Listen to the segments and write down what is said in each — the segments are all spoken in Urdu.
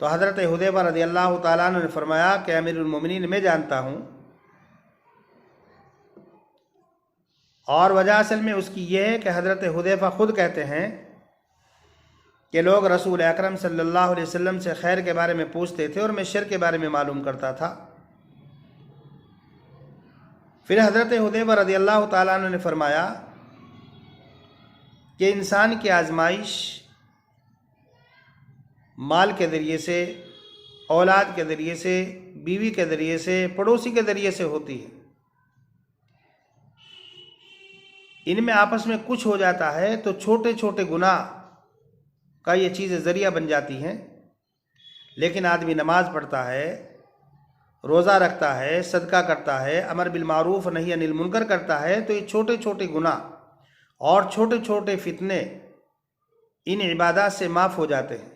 تو حضرت حذیفہ رضی اللہ تعالیٰ عنہ نے فرمایا کہ امیر المومنین میں جانتا ہوں، اور وجہ اصل میں اس کی یہ ہے کہ حضرت حذیفہ خود کہتے ہیں کہ لوگ رسول اکرم صلی اللہ علیہ وسلم سے خیر کے بارے میں پوچھتے تھے اور میں شر کے بارے میں معلوم کرتا تھا۔ پھر حضرت حذیفہ رضی اللہ تعالیٰ عنہ نے فرمایا کہ انسان کی آزمائش مال کے ذریعے سے، اولاد کے ذریعے سے، بیوی کے ذریعے سے، پڑوسی کے ذریعے سے ہوتی ہے۔ ان میں آپس میں کچھ ہو جاتا ہے تو چھوٹے چھوٹے گناہ کا یہ چیزیں ذریعہ بن جاتی ہیں، لیکن آدمی نماز پڑھتا ہے، روزہ رکھتا ہے، صدقہ کرتا ہے، امر بالمعروف نہی عن المنکر کرتا ہے، تو یہ چھوٹے چھوٹے گناہ اور چھوٹے چھوٹے فتنے ان عبادات سے معاف ہو جاتے ہیں۔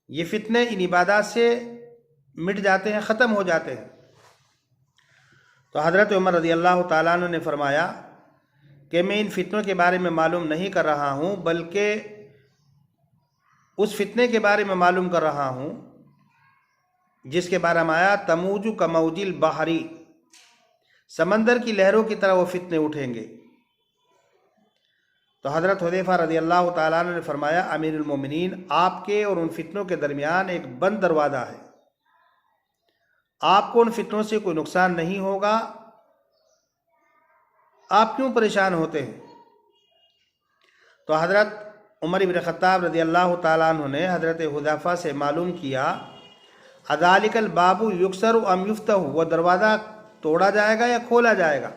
یہ فتنے ان عبادات سے مٹ جاتے ہیں، ختم ہو جاتے ہیں۔ تو حضرت عمر رضی اللہ تعالیٰ عنہ نے فرمایا کہ میں ان فتنوں کے بارے میں معلوم نہیں کر رہا ہوں، بلکہ اس فتنے کے بارے میں معلوم کر رہا ہوں جس کے بارے میں آیا تموج کموج البحری، سمندر کی لہروں کی طرح وہ فتنے اٹھیں گے۔ تو حضرت حذیفہ رضی اللہ تعالیٰ عنہ نے فرمایا امیر المومنین، آپ کے اور ان فتنوں کے درمیان ایک بند دروازہ ہے، آپ کو ان فتنوں سے کوئی نقصان نہیں ہوگا، آپ کیوں پریشان ہوتے ہیں؟ تو حضرت عمر بن خطاب رضی اللہ تعالیٰ عنہ نے حضرت حذیفہ سے معلوم کیا اذالک الباب یکسر ام یفتح، وہ دروازہ توڑا جائے گا یا کھولا جائے گا؟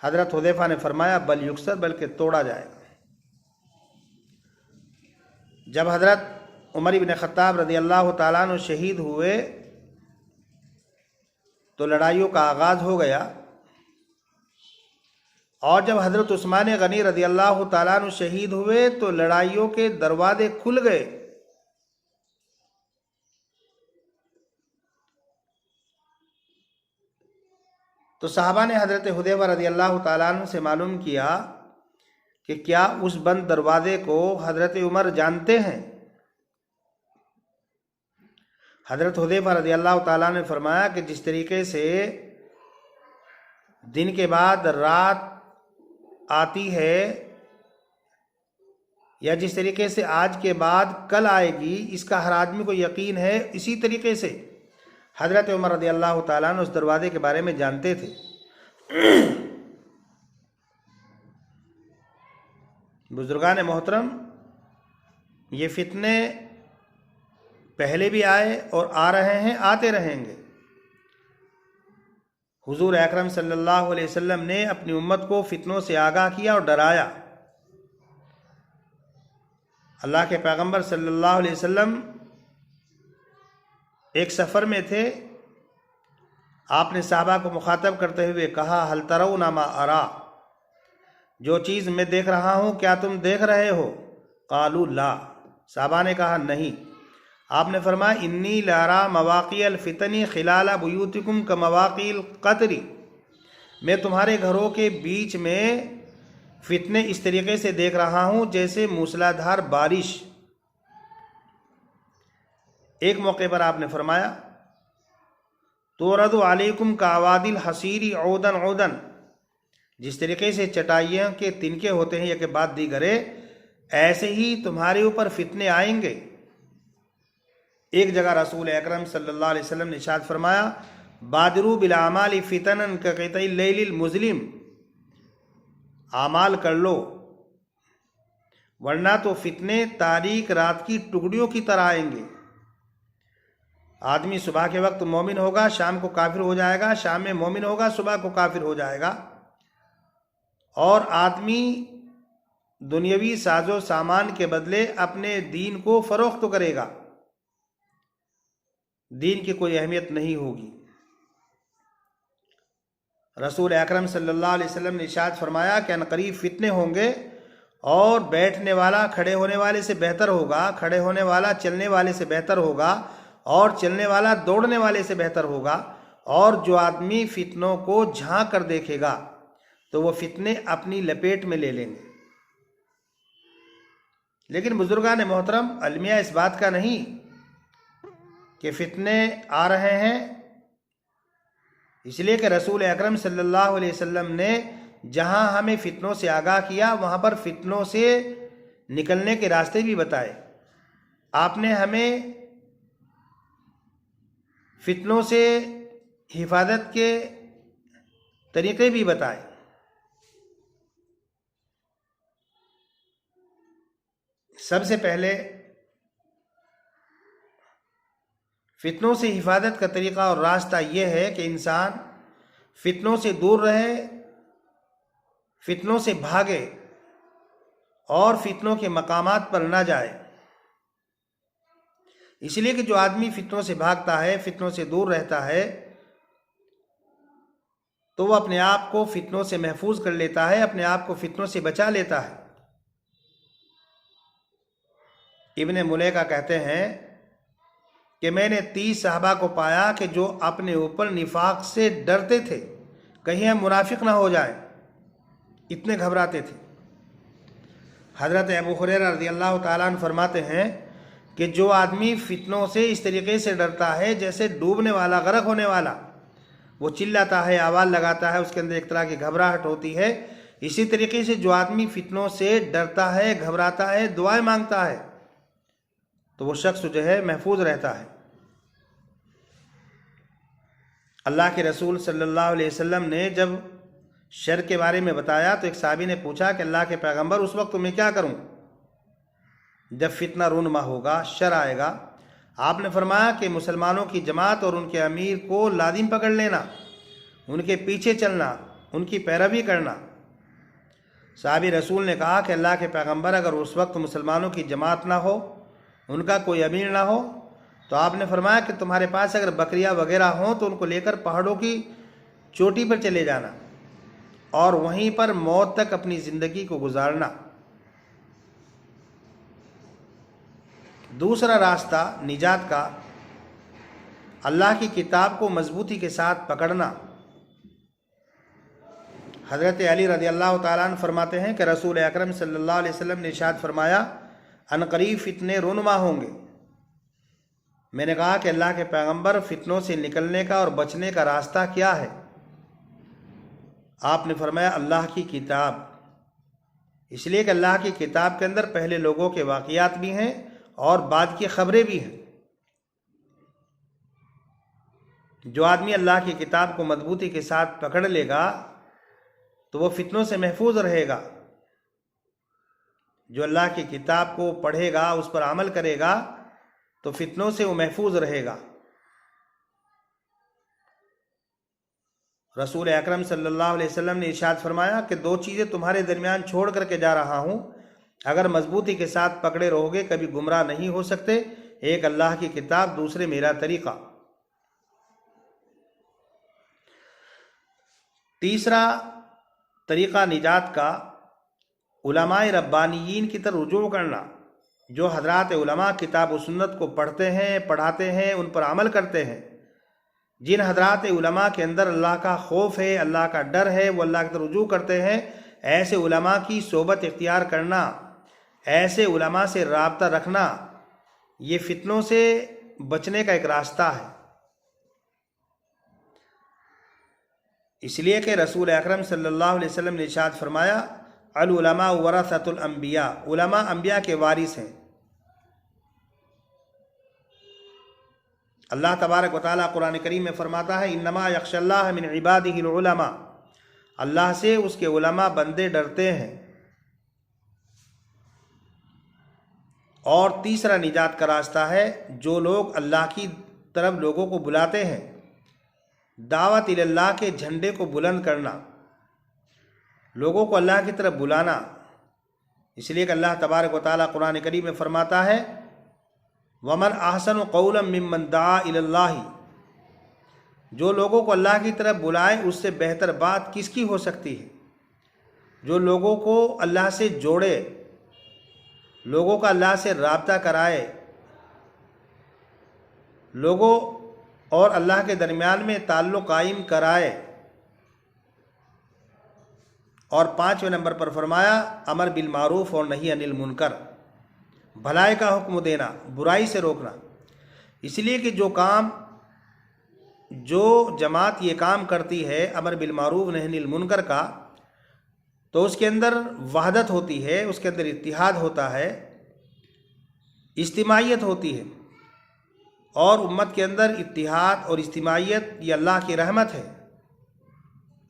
حضرت حذیفہ نے فرمایا بل یکسر، بلکہ توڑا جائے گا۔ جب حضرت عمر بن خطاب رضی اللہ تعالیٰ عنہ شہید ہوئے تو لڑائیوں کا آغاز ہو گیا، اور جب حضرت عثمان غنی رضی اللہ تعالیٰ عنہ شہید ہوئے تو لڑائیوں کے دروازے کھل گئے۔ تو صحابہ نے حضرت حذیفہ رضی اللہ تعالیٰ عنہ سے معلوم کیا کہ کیا اس بند دروازے کو حضرت عمر جانتے ہیں؟ حضرت حذیفہ رضی اللہ تعالیٰ عنہ نے فرمایا کہ جس طریقے سے دن کے بعد رات آتی ہے، یا جس طریقے سے آج کے بعد کل آئے گی، اس کا ہر آدمی کو یقین ہے، اسی طریقے سے حضرت عمر رضی اللہ تعالیٰ عنہ اس دروازے کے بارے میں جانتے تھے۔ بزرگان محترم، یہ فتنے پہلے بھی آئے اور آ رہے ہیں، آتے رہیں گے۔ حضور اکرم صلی اللہ علیہ وسلم نے اپنی امت کو فتنوں سے آگاہ کیا اور ڈرایا۔ اللہ کے پیغمبر صلی اللہ علیہ وسلم ایک سفر میں تھے، آپ نے صحابہ کو مخاطب کرتے ہوئے کہا ہل ترون ما ارا، جو چیز میں دیکھ رہا ہوں کیا تم دیکھ رہے ہو؟ قالوا لا، صحابہ نے کہا نہیں۔ آپ نے فرمایا انی لارا مواقع الفتن خلال بیوتکم کمواقع القطر، میں تمہارے گھروں کے بیچ میں فتنے اس طریقے سے دیکھ رہا ہوں جیسے موسلا دھار بارش۔ ایک موقع پر آپ نے فرمایا تورد علیکم کاواد الحصیر عودن عودن، جس طریقے سے چٹائیوں کے تنکے ہوتے ہیں یا کہ بعد دیگرے، ایسے ہی تمہارے اوپر فتنے آئیں گے۔ ایک جگہ رسول اکرم صلی اللہ علیہ وسلم نے ارشاد فرمایا بادروا بالاعمال فتنا کقطع اللیل المظلم، اعمال کر لو ورنہ تو فتنے تاریک رات کی ٹکڑیوں کی طرح آئیں گے۔ آدمی صبح کے وقت مومن ہوگا، شام کو کافر ہو جائے گا، شام میں مومن ہوگا، صبح کو کافر ہو جائے گا، اور آدمی دنیاوی ساز و سامان کے بدلے اپنے دین کو فروخت کرے گا، دین کی کوئی اہمیت نہیں ہوگی۔ رسول اکرم صلی اللہ علیہ وسلم نے ارشاد فرمایا کہ عنقریب فتنے ہوں گے، اور بیٹھنے والا کھڑے ہونے والے سے بہتر ہوگا، کھڑے ہونے والا چلنے والے سے بہتر ہوگا، اور چلنے والا دوڑنے والے سے بہتر ہوگا، اور جو آدمی فتنوں کو جھانک کر دیکھے گا تو وہ فتنے اپنی لپیٹ میں لے لیں گے۔ لیکن بزرگان محترم، المیہ اس بات کا نہیں کہ فتنے آ رہے ہیں، اس لیے کہ رسول اکرم صلی اللہ علیہ وسلم نے جہاں ہمیں فتنوں سے آگاہ کیا وہاں پر فتنوں سے نکلنے کے راستے بھی بتائے۔ آپ نے ہمیں فتنوں سے حفاظت کے طریقے بھی بتائے۔ سب سے پہلے فتنوں سے حفاظت کا طریقہ اور راستہ یہ ہے کہ انسان فتنوں سے دور رہے، فتنوں سے بھاگے اور فتنوں کے مقامات پر نہ جائے۔ اس لیے کہ جو آدمی فتنوں سے بھاگتا ہے، فتنوں سے دور رہتا ہے، تو وہ اپنے آپ کو فتنوں سے محفوظ کر لیتا ہے، اپنے آپ کو فتنوں سے بچا لیتا ہے۔ ابن ملیکہ کہتے ہیں کہ میں نے 30 صحابہ کو پایا کہ جو اپنے اوپر نفاق سے ڈرتے تھے، کہیں ہم منافق نہ ہو جائیں، اتنے گھبراتے تھے۔ حضرت ابو ہریرہ رضی اللہ تعالیٰ عنہ فرماتے ہیں کہ جو آدمی فتنوں سے اس طریقے سے ڈرتا ہے جیسے ڈوبنے والا، غرق ہونے والا، وہ چلاتا ہے، آواز لگاتا ہے، اس کے اندر ایک طرح کی گھبراہٹ ہوتی ہے، اسی طریقے سے جو آدمی فتنوں سے ڈرتا ہے، گھبراتا ہے، دعائیں مانگتا ہے، تو وہ شخص جو ہے محفوظ رہتا ہے۔ اللہ کے رسول صلی اللہ علیہ وسلم نے جب شر کے بارے میں بتایا تو ایک صحابی نے پوچھا کہ اللہ کے پیغمبر اس وقت میں کیا کروں جب فتنہ رونما ہوگا، شر آئے گا؟ آپ نے فرمایا کہ مسلمانوں کی جماعت اور ان کے امیر کو لازم پکڑ لینا، ان کے پیچھے چلنا، ان کی پیروی کرنا۔ صحابی رسول نے کہا کہ اللہ کے پیغمبر اگر اس وقت مسلمانوں کی جماعت نہ ہو، ان کا کوئی امیر نہ ہو، تو آپ نے فرمایا کہ تمہارے پاس اگر بکریاں وغیرہ ہوں تو ان کو لے کر پہاڑوں کی چوٹی پر چلے جانا اور وہیں پر موت تک اپنی زندگی کو گزارنا۔ دوسرا راستہ نجات کا، اللہ کی کتاب کو مضبوطی کے ساتھ پکڑنا۔ حضرت علی رضی اللہ تعالیٰ عنہ فرماتے ہیں کہ رسول اکرم صلی اللہ علیہ وسلم نے ارشاد فرمایا عنقریب فتنے رونما ہوں گے۔ میں نے کہا کہ اللہ کے پیغمبر فتنوں سے نکلنے کا اور بچنے کا راستہ کیا ہے؟ آپ نے فرمایا اللہ کی کتاب۔ اس لیے کہ اللہ کی کتاب کے اندر پہلے لوگوں کے واقعات بھی ہیں اور بعد کی خبریں بھی ہیں۔ جو آدمی اللہ کی کتاب کو مضبوطی کے ساتھ پکڑ لے گا تو وہ فتنوں سے محفوظ رہے گا۔ جو اللہ کی کتاب کو پڑھے گا، اس پر عمل کرے گا تو فتنوں سے وہ محفوظ رہے گا۔ رسول اکرم صلی اللہ علیہ وسلم نے ارشاد فرمایا کہ 2 چیزیں تمہارے درمیان چھوڑ کر کے جا رہا ہوں، اگر مضبوطی کے ساتھ پکڑے رہو گے کبھی گمراہ نہیں ہو سکتے، ایک اللہ کی کتاب، دوسرے میرا طریقہ۔ تیسرا طریقہ نجات کا، علماء ربانیین کی طرف رجوع کرنا۔ جو حضرات علماء کتاب و سنت کو پڑھتے ہیں، پڑھاتے ہیں، ان پر عمل کرتے ہیں، جن حضرات علماء کے اندر اللہ کا خوف ہے، اللہ کا ڈر ہے، وہ اللہ کی طرف رجوع کرتے ہیں، ایسے علماء کی صحبت اختیار کرنا، ایسے علماء سے رابطہ رکھنا، یہ فتنوں سے بچنے کا ایک راستہ ہے۔ اس لیے کہ رسول اکرم صلی اللہ علیہ وسلم نے ارشاد فرمایا العلماء ورثۃ الانبیاء، علماء انبیاء کے وارث ہیں۔ اللہ تبارک و تعالیٰ قرآن کریم میں فرماتا ہے انما یخشی اللہ من عبادہ العلماء، اللہ سے اس کے علماء بندے ڈرتے ہیں۔ اور تیسرا نجات کا راستہ ہے جو لوگ اللہ کی طرف لوگوں کو بلاتے ہیں، دعوت اللہ کے جھنڈے کو بلند کرنا، لوگوں کو اللہ کی طرف بلانا۔ اس لیے کہ اللہ تبارک و تعالیٰ قرآن کریم میں فرماتا ہے وَمَنْ أَحْسَنُ قَوْلًا مِّمَّنْ دَعَا إِلَى اللَّهِ، جو لوگوں کو اللہ کی طرف بلائے اس سے بہتر بات کس کی ہو سکتی ہے؟ جو لوگوں کو اللہ سے جوڑے، لوگوں کا اللہ سے رابطہ کرائے، لوگوں اور اللہ کے درمیان میں تعلق قائم کرائے۔ اور 5ویں نمبر پر فرمایا امر بالمعروف اور نہی عن المنکر، بھلائی کا حکم دینا، برائی سے روکنا۔ اس لیے کہ جو جماعت یہ کام کرتی ہے امر بالمعروف نہی عن المنکر کا، تو اس کے اندر وحدت ہوتی ہے، اس کے اندر اتحاد ہوتا ہے، اجتماعیت ہوتی ہے، اور امت کے اندر اتحاد اور اجتماعیت یہ اللہ کی رحمت ہے۔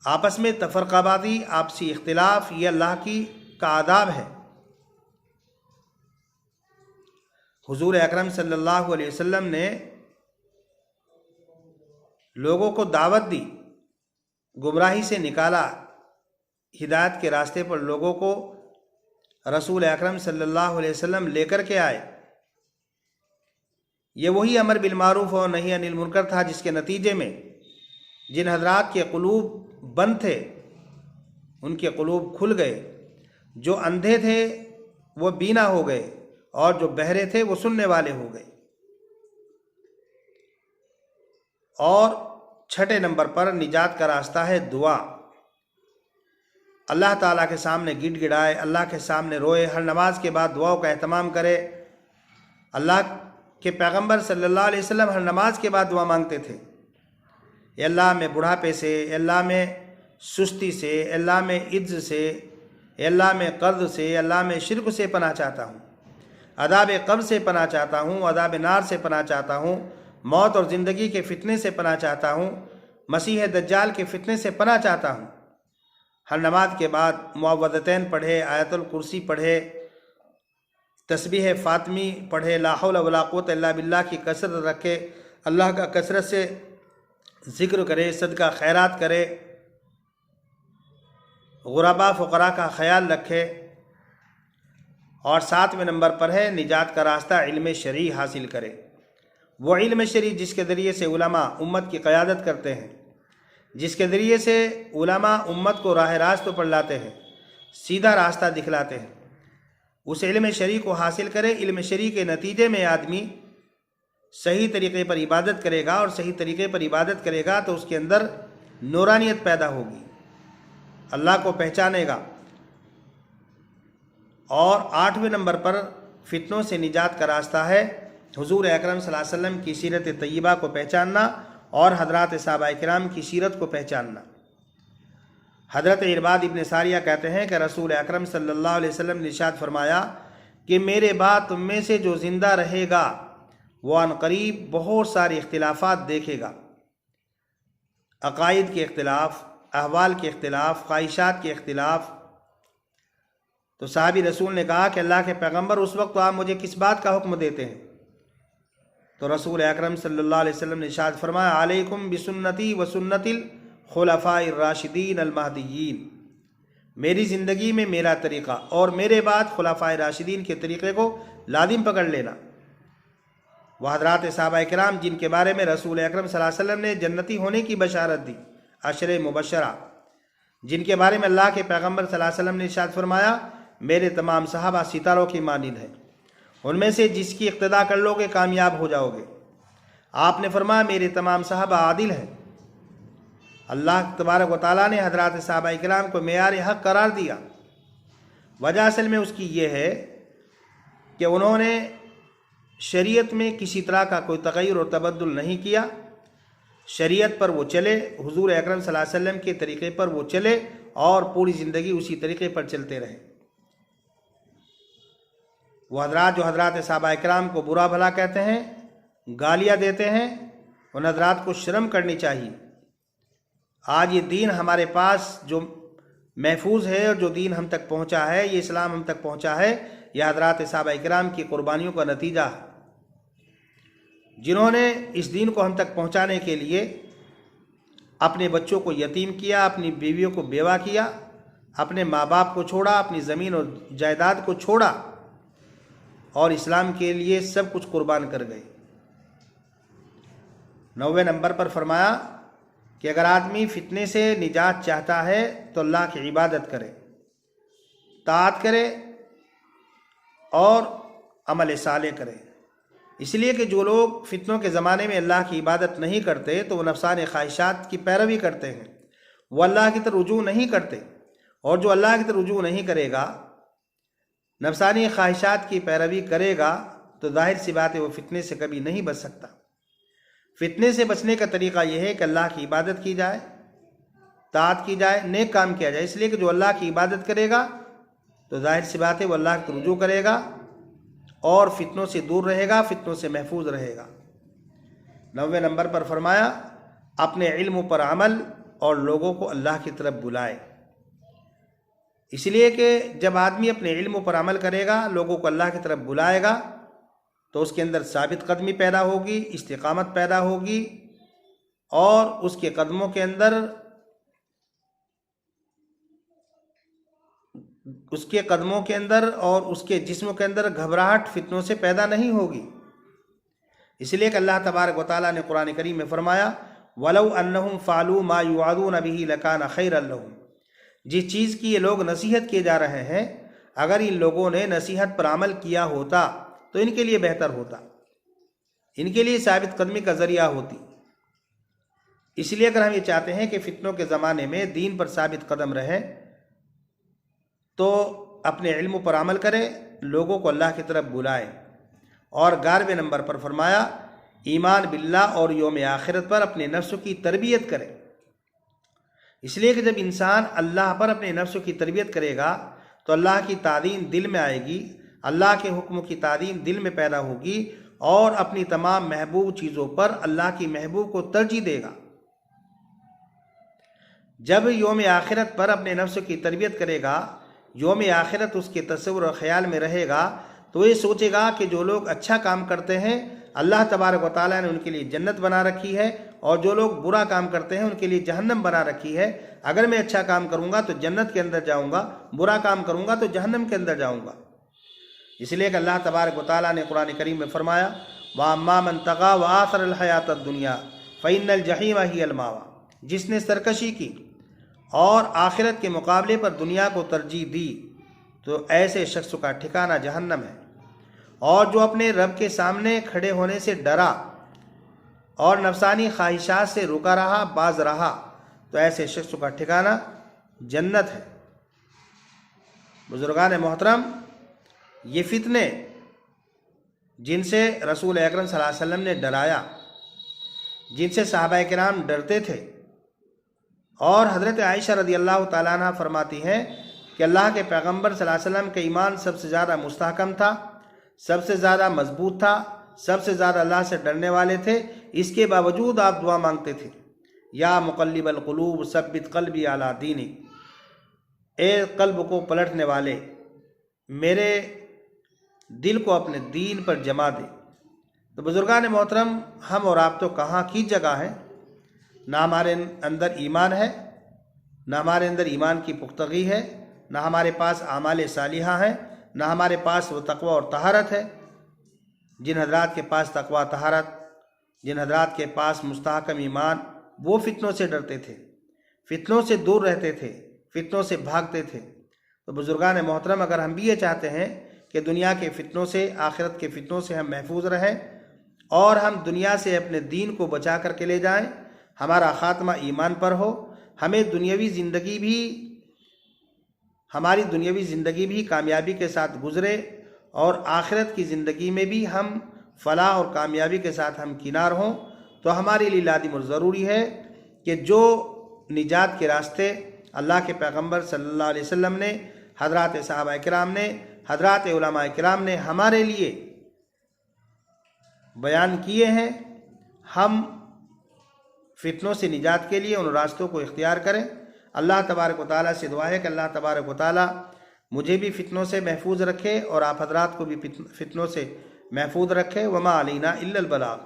آپس میں تفرقہ بازی، آپسی اختلاف یہ اللہ کا آداب ہے۔ حضور اکرم صلی اللہ علیہ وسلم نے لوگوں کو دعوت دی، گمراہی سے نکالا، ہدایت کے راستے پر لوگوں کو رسول اکرم صلی اللہ علیہ وسلم لے کر کے آئے۔ یہ وہی امر بالمعروف اور نہی عن المنکر تھا جس کے نتیجے میں جن حضرات کے قلوب بند تھے ان کے قلوب کھل گئے، جو اندھے تھے وہ بینا ہو گئے، اور جو بہرے تھے وہ سننے والے ہو گئے۔ اور چھٹے نمبر پر نجات کا راستہ ہے دعا۔ اللہ تعالیٰ کے سامنے گڑ گڑائے، اللہ کے سامنے روئے، ہر نماز کے بعد دعاؤں کا اہتمام کرے۔ اللہ کے پیغمبر صلی اللہ علیہ وسلم ہر نماز کے بعد دعا مانگتے تھے، اے اللہ میں بڑھاپے سے، اے اللہ میں سستی سے، اے اللہ میں عجز سے، اے اللہ میں قرض سے، اے اللہ میں شرک سے پناہ چاہتا ہوں، عذاب قبر سے پناہ چاہتا ہوں، عذاب نار سے پناہ چاہتا ہوں، موت اور زندگی کے فتنے سے پناہ چاہتا ہوں، مسیح دجال کے فتنے سے پناہ چاہتا ہوں۔ ہر نماز کے بعد معوذتین پڑھے، آیت الکرسی پڑھے، تسبیح فاطمی پڑھے، لا حول ولا قوت الا باللہ کی کثرت رکھے، اللہ کا کثرت سے ذکر کرے، صدقہ خیرات کرے، غرباء فقراء کا خیال رکھے۔ اور 7ویں نمبر پر ہے نجات کا راستہ علم شرعی حاصل کرے۔ وہ علم شرعی جس کے ذریعے سے علماء امت کی قیادت کرتے ہیں، جس کے ذریعے سے علماء امت کو راہ راست پر لاتے ہیں، سیدھا راستہ دکھلاتے ہیں، اس علم شرعی کو حاصل کرے۔ علم شرعی کے نتیجے میں آدمی صحیح طریقے پر عبادت کرے گا، اور صحیح طریقے پر عبادت کرے گا تو اس کے اندر نورانیت پیدا ہوگی، اللہ کو پہچانے گا۔ اور 8ویں نمبر پر فتنوں سے نجات کا راستہ ہے حضور اکرم صلی اللہ علیہ وسلم کی سیرت طیبہ کو پہچاننا اور حضرات صحابہ کرام کی سیرت کو پہچاننا۔ حضرت ارباد ابن ساریہ کہتے ہیں کہ رسول اکرم صلی اللہ علیہ وسلم نے ارشاد فرمایا کہ میرے بعد تم میں سے جو زندہ رہے گا وہ عن قریب بہت سارے اختلافات دیکھے گا، عقائد کے اختلاف، احوال کے اختلاف، خواہشات کے اختلاف۔ تو صحابی رسول نے کہا کہ اللہ کے پیغمبر اس وقت تو آپ مجھے کس بات کا حکم دیتے ہیں؟ تو رسول اکرم صلی اللہ علیہ وسلم نے ارشاد فرمایا علیکم بسنتی و سنت الخلفاء الراشدین المہدیین، میری زندگی میں میرا طریقہ اور میرے بعد خلفاء راشدین کے طریقے کو لازم پکڑ لینا۔ وہ حضرات صحابہ کرام جن کے بارے میں رسول اکرم صلی اللہ علیہ وسلم نے جنتی ہونے کی بشارت دی، عشر مبشرہ، جن کے بارے میں اللہ کے پیغمبر صلی اللہ علیہ وسلم نے ارشاد فرمایا میرے تمام صحابہ ستاروں کی مانند ہیں، ان میں سے جس کی اقتداء کر لو گے کامیاب ہو جاؤ گے۔ آپ نے فرمایا میرے تمام صحابہ عادل ہیں۔ اللہ تبارک و تعالیٰ نے حضرات صحابہ کرام کو معیار حق قرار دیا۔ وجہ اصل میں اس کی یہ ہے کہ انہوں نے شریعت میں کسی طرح کا کوئی تغیر اور تبدل نہیں کیا، شریعت پر وہ چلے، حضور اکرم صلی اللہ علیہ وسلم کے طریقے پر وہ چلے اور پوری زندگی اسی طریقے پر چلتے رہے۔ وہ حضرات جو حضرات صحابہ اکرام کو برا بھلا کہتے ہیں، گالیاں دیتے ہیں، ان حضرات کو شرم کرنی چاہیے۔ آج یہ دین ہمارے پاس جو محفوظ ہے اور جو دین ہم تک پہنچا ہے، یہ اسلام ہم تک پہنچا ہے، یہ حضرات صحابہ اکرام کی قربانیوں کا نتیجہ ہے، جنہوں نے اس دین کو ہم تک پہنچانے کے لیے اپنے بچوں کو یتیم کیا، اپنی بیویوں کو بیوہ کیا، اپنے ماں باپ کو چھوڑا، اپنی زمین اور جائیداد کو چھوڑا، اور اسلام کے لیے سب کچھ قربان کر گئے۔ 9ویں نمبر پر فرمایا کہ اگر آدمی فتنے سے نجات چاہتا ہے تو اللہ کی عبادت کرے، طاعت کرے اور عمل صالح کرے۔ اس لیے کہ جو لوگ فتنوں کے زمانے میں اللہ کی عبادت نہیں کرتے تو وہ نفسانی خواہشات کی پیروی کرتے ہیں، وہ اللہ کی طرف رجوع نہیں کرتے، اور جو اللہ کی طرف رجوع نہیں کرے گا نفسانی خواہشات کی پیروی کرے گا تو ظاہر سی بات ہے وہ فتنے سے کبھی نہیں بچ سکتا۔ فتنے سے بچنے کا طریقہ یہ ہے کہ اللہ کی عبادت کی جائے، طاعت کی جائے، نیک کام کیا جائے، اس لیے کہ جو اللہ کی عبادت کرے گا تو ظاہر سی بات ہے وہ اللہ کی رجوع کرے گا اور فتنوں سے دور رہے گا، فتنوں سے محفوظ رہے گا۔ 9ویں نمبر پر فرمایا اپنے علم پر عمل اور لوگوں کو اللہ کی طرف بلائے، اس لیے کہ جب آدمی اپنے علم پر عمل کرے گا، لوگوں کو اللہ کی طرف بلائے گا تو اس کے اندر ثابت قدمی پیدا ہوگی، استقامت پیدا ہوگی، اور اس کے قدموں کے اندر اور اس کے جسم کے اندر گھبراہٹ فتنوں سے پیدا نہیں ہوگی۔ اس لیے کہ اللہ تبارک و تعالیٰ نے قرآن کریم میں فرمایا وَلَوْ أَنَّهُمْ فَعَلُوا مَا يُوعَظُونَ بِهِ لَكَانَ خَيْرًا لَهُمْ، جس چیز کی یہ لوگ نصیحت کیے جا رہے ہیں، اگر ان لوگوں نے نصیحت پر عمل کیا ہوتا تو ان کے لیے بہتر ہوتا، ان کے لیے ثابت قدمی کا ذریعہ ہوتی۔ اس لیے اگر ہم یہ چاہتے ہیں کہ فتنوں کے زمانے میں دین پر ثابت قدم رہے تو اپنے علم پر عمل کرے، لوگوں کو اللہ کی طرف بلائے۔ اور 11ویں نمبر پر فرمایا ایمان باللہ اور یوم آخرت پر اپنے نفس کی تربیت کرے، اس لیے کہ جب انسان اللہ پر اپنے نفس کی تربیت کرے گا تو اللہ کی تعظیم دل میں آئے گی، اللہ کے حکم کی تعظیم دل میں پیدا ہوگی، اور اپنی تمام محبوب چیزوں پر اللہ کی محبوب کو ترجیح دے گا۔ جب یوم آخرت پر اپنے نفس کی تربیت کرے گا، یوم آخرت اس کے تصور اور خیال میں رہے گا، تو یہ سوچے گا کہ جو لوگ اچھا کام کرتے ہیں اللہ تبارک و تعالیٰ نے ان کے لیے جنت بنا رکھی ہے، اور جو لوگ برا کام کرتے ہیں ان کے لیے جہنم بنا رکھی ہے۔ اگر میں اچھا کام کروں گا تو جنت کے اندر جاؤں گا، برا کام کروں گا تو جہنم کے اندر جاؤں گا۔ اس لیے کہ اللہ تبارک و تعالیٰ نے قرآن کریم میں فرمایا وَأَمَّا مَن طَغَىٰ وَآثَرَ الْحَيَاةَ الدُّنْيَا فَإِنَّ الْجَحِيمَ هِيَ الْمَأْوَىٰ، جس نے سرکشی کی اور آخرت کے مقابلے پر دنیا کو ترجیح دی تو ایسے شخص کا ٹھکانہ جہنم ہے، اور جو اپنے رب کے سامنے کھڑے ہونے سے ڈرا اور نفسانی خواہشات سے رکا رہا، باز رہا، تو ایسے شخص کا ٹھکانہ جنت ہے۔ بزرگان محترم، یہ فتنے جن سے رسول اکرم صلی اللہ علیہ وسلم نے ڈرایا، جن سے صحابہ کرام ڈرتے تھے، اور حضرت عائشہ رضی اللہ تعالیٰ عنہ فرماتی ہیں کہ اللہ کے پیغمبر صلی اللہ علیہ وسلم کا ایمان سب سے زیادہ مستحکم تھا، سب سے زیادہ مضبوط تھا، سب سے زیادہ اللہ سے ڈرنے والے تھے، اس کے باوجود آپ دعا مانگتے تھے یا مقلب القلوب ثبت قلبی علی دینک، اے قلب کو پلٹنے والے میرے دل کو اپنے دین پر جما دے۔ تو بزرگان محترم، ہم اور آپ تو کہاں کی جگہ ہیں، نہ ہمارے اندر ایمان ہے، نہ ہمارے اندر ایمان کی پختگی ہے، نہ ہمارے پاس اعمال صالحہ ہیں، نہ ہمارے پاس وہ تقوی اور طہارت ہے۔ جن حضرات کے پاس تقوی طہارت، جن حضرات کے پاس مستحکم ایمان، وہ فتنوں سے ڈرتے تھے، فتنوں سے دور رہتے تھے، فتنوں سے بھاگتے تھے۔ تو بزرگان محترم، اگر ہم بھی یہ چاہتے ہیں کہ دنیا کے فتنوں سے، آخرت کے فتنوں سے ہم محفوظ رہیں اور ہم دنیا سے اپنے دین کو بچا کر کے لے جائیں، ہمارا خاتمہ ایمان پر ہو، ہماری دنیاوی زندگی بھی کامیابی کے ساتھ گزرے، اور آخرت کی زندگی میں بھی ہم فلاح اور کامیابی کے ساتھ ہم کنار ہوں، تو ہمارے لیے لازم اور ضروری ہے کہ جو نجات کے راستے اللہ کے پیغمبر صلی اللہ علیہ وسلم نے، حضرات صحابہ کرام نے، حضرات علماء کرام نے ہمارے لیے بیان کیے ہیں، ہم فتنوں سے نجات کے لیے ان راستوں کو اختیار کریں۔ اللہ تبارک و تعالیٰ سے دعا ہے کہ اللہ تبارک و تعالیٰ مجھے بھی فتنوں سے محفوظ رکھے اور آپ حضرات کو بھی فتنوں سے محفوظ رکھے۔ وما علینا الا البلاغ۔